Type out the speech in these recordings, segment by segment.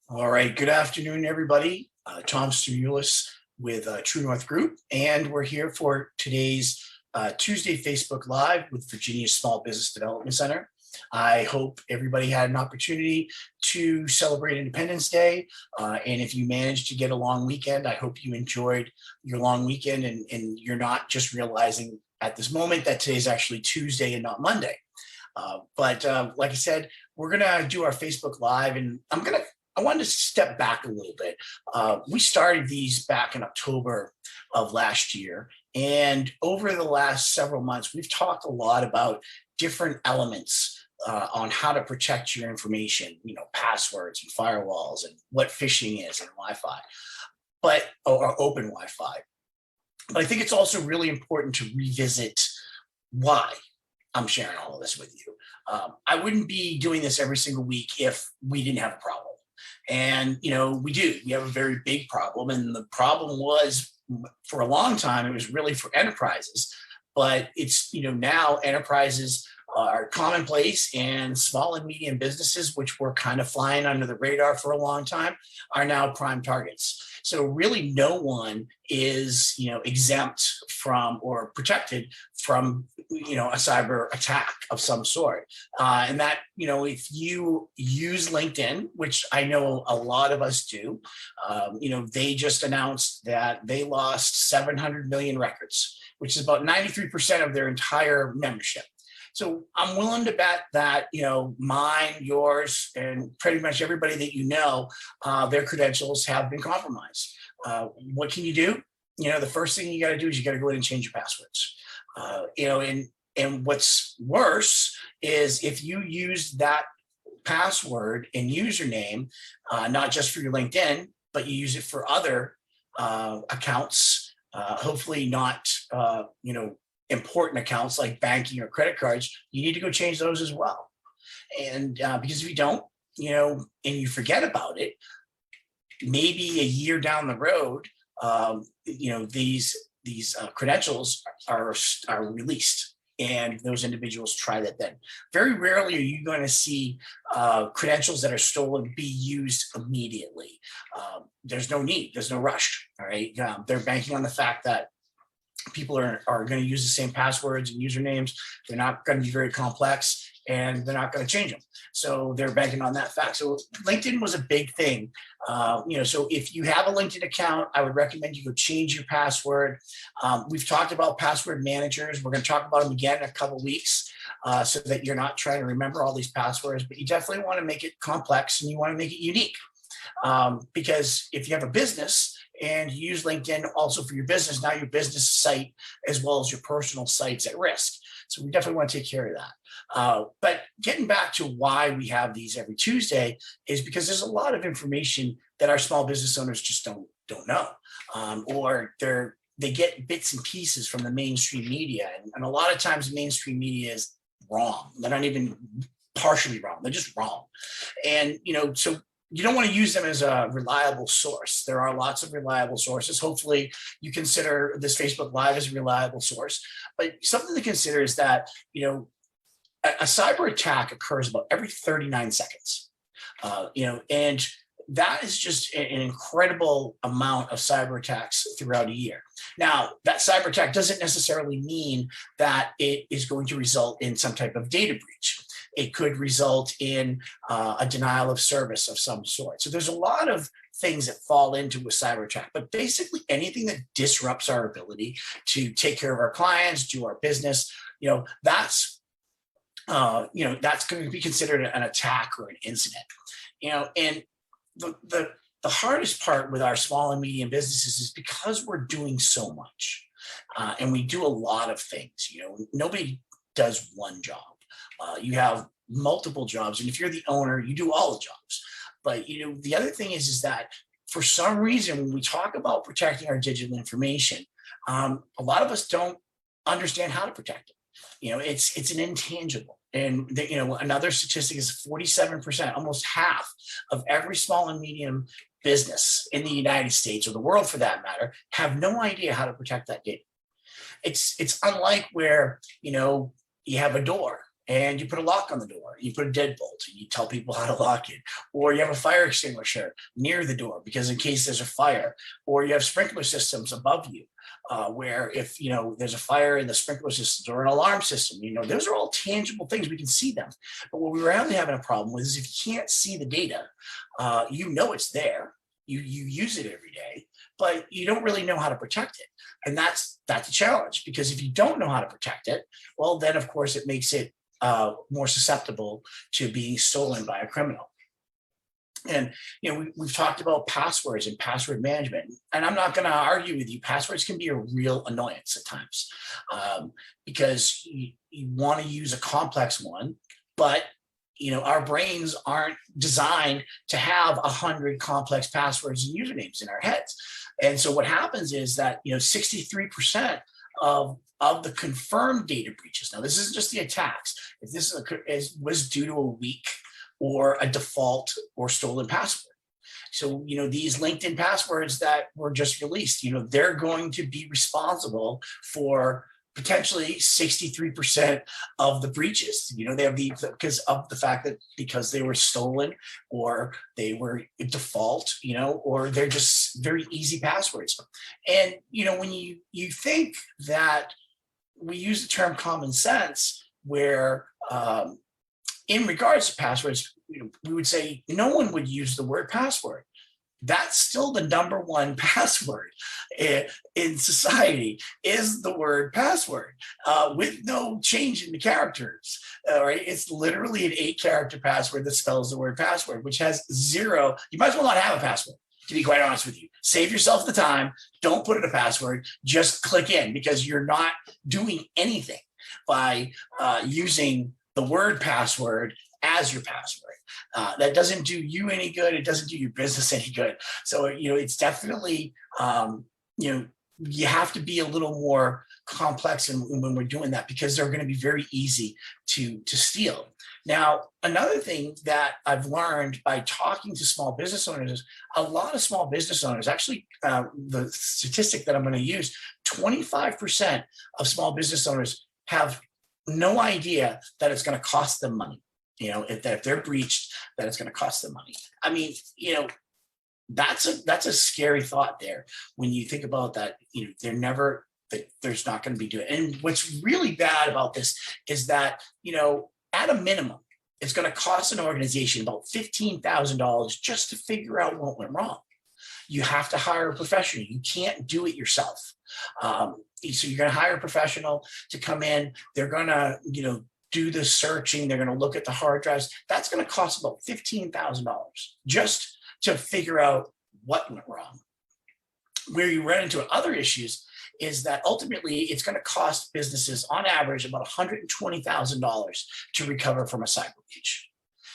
All right, good afternoon, everybody. Tom Stimulis with True North Group, and we're here for today's Tuesday Facebook Live with Virginia Small Business Development Center. I hope everybody had an opportunity to celebrate Independence Day, and if you managed to get a long weekend, I hope you enjoyed your long weekend and you're not just realizing at this moment that today's actually Tuesday and not Monday. But like I said, we're gonna do our Facebook Live, and I wanted to step back a little bit. We started these back in October of last year. And over the last several months, we've talked a lot about different elements on how to protect your information, passwords and firewalls and what phishing is and Wi-Fi, or open Wi-Fi. But I think it's also really important to revisit why I'm sharing all of this with you. I wouldn't be doing this every single week if we didn't have a problem. And, we have a very big problem. And the problem was for a long time, it was really for enterprises, but it's, now enterprises are commonplace, and small and medium businesses, which were kind of flying under the radar for a long time, are now prime targets. So really no one is, exempt from or protected from, a cyber attack of some sort. And that, if you use LinkedIn, which I know a lot of us do, they just announced that they lost 700 million records, which is about 93% of their entire membership. So I'm willing to bet that, mine, yours, and pretty much everybody that their credentials have been compromised. What can you do? The first thing you got to do is you got to go in and change your passwords. And what's worse is if you use that password and username, not just for your LinkedIn, but you use it for other accounts, hopefully not, important accounts like banking or credit cards, you need to go change those as well. And because if you don't, and you forget about it, maybe a year down the road, these credentials are released, and those individuals try that then. Very rarely are you going to see credentials that are stolen be used immediately. There's no need, there's no rush, all right? They're banking on the fact that people are going to use the same passwords and usernames. They're not going to be very complex, and they're not going to change them. So they're banking on that fact. So LinkedIn was a big thing. So if you have a LinkedIn account, I would recommend you go change your password. We've talked about password managers. We're going to talk about them again in a couple of weeks so that you're not trying to remember all these passwords, but you definitely want to make it complex and you want to make it unique. Because if you have a business and you use LinkedIn also for your business, now your business site as well as your personal site's at risk. So we definitely want to take care of that. But getting back to why we have these every Tuesday is because there's a lot of information that our small business owners just don't know, or they get bits and pieces from the mainstream media, and a lot of times the mainstream media is wrong. They're not even partially wrong; they're just wrong. And so you don't want to use them as a reliable source. There are lots of reliable sources. Hopefully you consider this Facebook Live as a reliable source. But something to consider is that, a cyber attack occurs about every 39 seconds. And that is just an incredible amount of cyber attacks throughout a year. Now, that cyber attack doesn't necessarily mean that it is going to result in some type of data breach. It could result in a denial of service of some sort. So there's a lot of things that fall into a cyber attack, but basically anything that disrupts our ability to take care of our clients, do our business, that's going to be considered an attack or an incident. And the hardest part with our small and medium businesses is because we're doing so much, and we do a lot of things. Nobody does one job. You have multiple jobs, and if you're the owner, you do all the jobs. But the other thing is that for some reason, when we talk about protecting our digital information, a lot of us don't understand how to protect it. It's an intangible. And another statistic is 47%, almost half of every small and medium business in the United States, or the world for that matter, have no idea how to protect that data. It's unlike where, you have a door and you put a lock on the door, you put a deadbolt, and you tell people how to lock it, or you have a fire extinguisher near the door because in case there's a fire, or you have sprinkler systems above you, where if there's a fire in the sprinkler system or an alarm system, those are all tangible things, we can see them. But what we're really having a problem with is if you can't see the data, it's there, you use it every day, but you don't really know how to protect it. And that's a challenge, because if you don't know how to protect it, well, then of course it makes it more susceptible to being stolen by a criminal. And we've talked about passwords and password management, and I'm not going to argue with you. Passwords can be a real annoyance at times, because you want to use a complex one, but our brains aren't designed to have 100 complex passwords and usernames in our heads. And so what happens is that 63% of the confirmed data breaches. Now, this isn't just the attacks. If this was due to a weak or a default or stolen password. So, these LinkedIn passwords that were just released, they're going to be responsible for potentially 63% of the breaches. They have because of the fact that because they were stolen, or they were default, or they're just very easy passwords. And, when you think that we use the term common sense, where in regards to passwords, we would say no one would use the word password. That's still the number one password in society, is the word password, with no change in the characters. Right? It's literally an 8-character password that spells the word password, which has 0. You might as well not have a password, to be quite honest with you. Save yourself the time. Don't put in a password. Just click in, because you're not doing anything by using the word password as your password. That doesn't do you any good. It doesn't do your business any good. So, it's definitely, you have to be a little more complex when we're doing that, because they're going to be very easy to steal. Now, another thing that I've learned by talking to small business owners is a lot of small business owners, actually, the statistic that I'm going to use, 25% of small business owners have no idea that it's going to cost them money. If they're breached, that it's going to cost them money. I mean, that's a scary thought there when you think about that. There's not going to be doing it. And what's really bad about this is that, at a minimum, it's going to cost an organization about $15,000 just to figure out what went wrong. You have to hire a professional. You can't do it yourself. So you're going to hire a professional to come in. They're going to, do the searching. They're going to look at the hard drives. That's going to cost about $15,000 just to figure out what went wrong. Where you run into other issues is that ultimately it's going to cost businesses on average about $120,000 to recover from a cyber breach.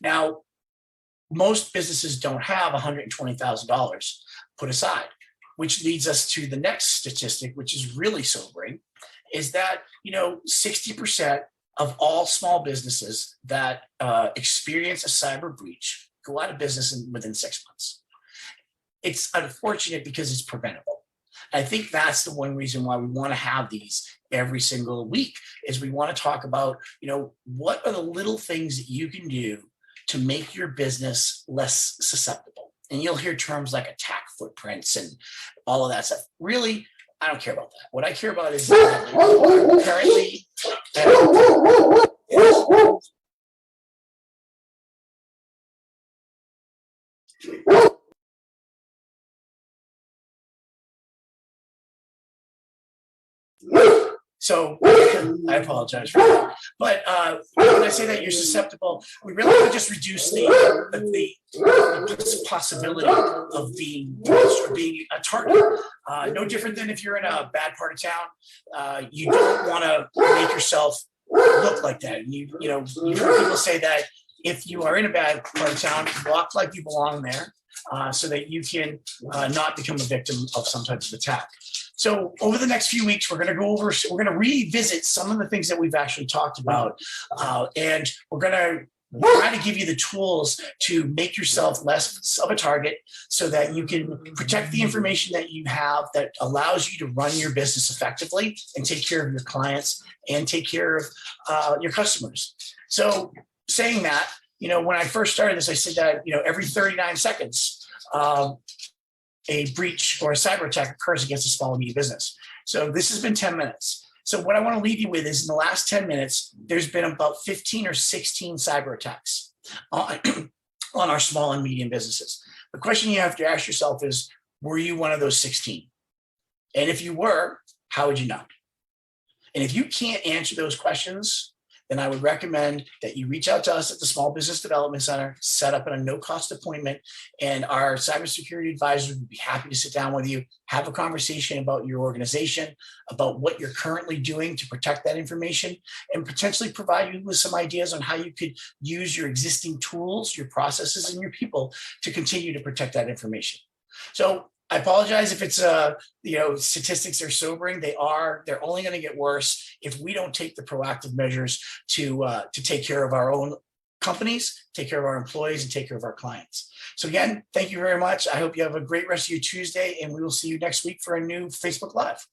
Now, most businesses don't have $120,000 put aside, which leads us to the next statistic, which is really sobering, is that 60% of all small businesses that experience a cyber breach go out of business within 6 months. It's unfortunate because it's preventable. I think that's the one reason why we want to have these every single week, is we want to talk about, what are the little things that you can do to make your business less susceptible. And you'll hear terms like attack footprints and all of that stuff. Really, I don't care about that. What I care about is currently. So I apologize for that. But when I say that you're susceptible, we really want to just reduce the possibility of being a target. No different than if you're in a bad part of town. You don't want to make yourself look like that. You've heard people say that if you are in a bad part of town, walk like you belong there, so that you can not become a victim of some type of attack. So over the next few weeks, we're going to revisit some of the things that we've actually talked about, and we're going to try to give you the tools to make yourself less of a target, so that you can protect the information that you have that allows you to run your business effectively and take care of your clients and take care of your customers. So saying that, when I first started this, I said that, every 39 seconds, a breach or a cyber attack occurs against a small and medium business. So this has been 10 minutes. So what I want to leave you with is in the last 10 minutes, there's been about 15 or 16 cyber attacks on our small and medium businesses. The question you have to ask yourself is, were you one of those 16? And if you were, how would you know? And if you can't answer those questions, then I would recommend that you reach out to us at the Small Business Development Center, set up a no-cost appointment, and our cybersecurity advisors would be happy to sit down with you, have a conversation about your organization, about what you're currently doing to protect that information, and potentially provide you with some ideas on how you could use your existing tools, your processes, and your people to continue to protect that information. So I apologize if it's, statistics are sobering. They're only going to get worse if we don't take the proactive measures to take care of our own companies, take care of our employees, and take care of our clients. So again, thank you very much. I hope you have a great rest of your Tuesday, and we will see you next week for a new Facebook Live.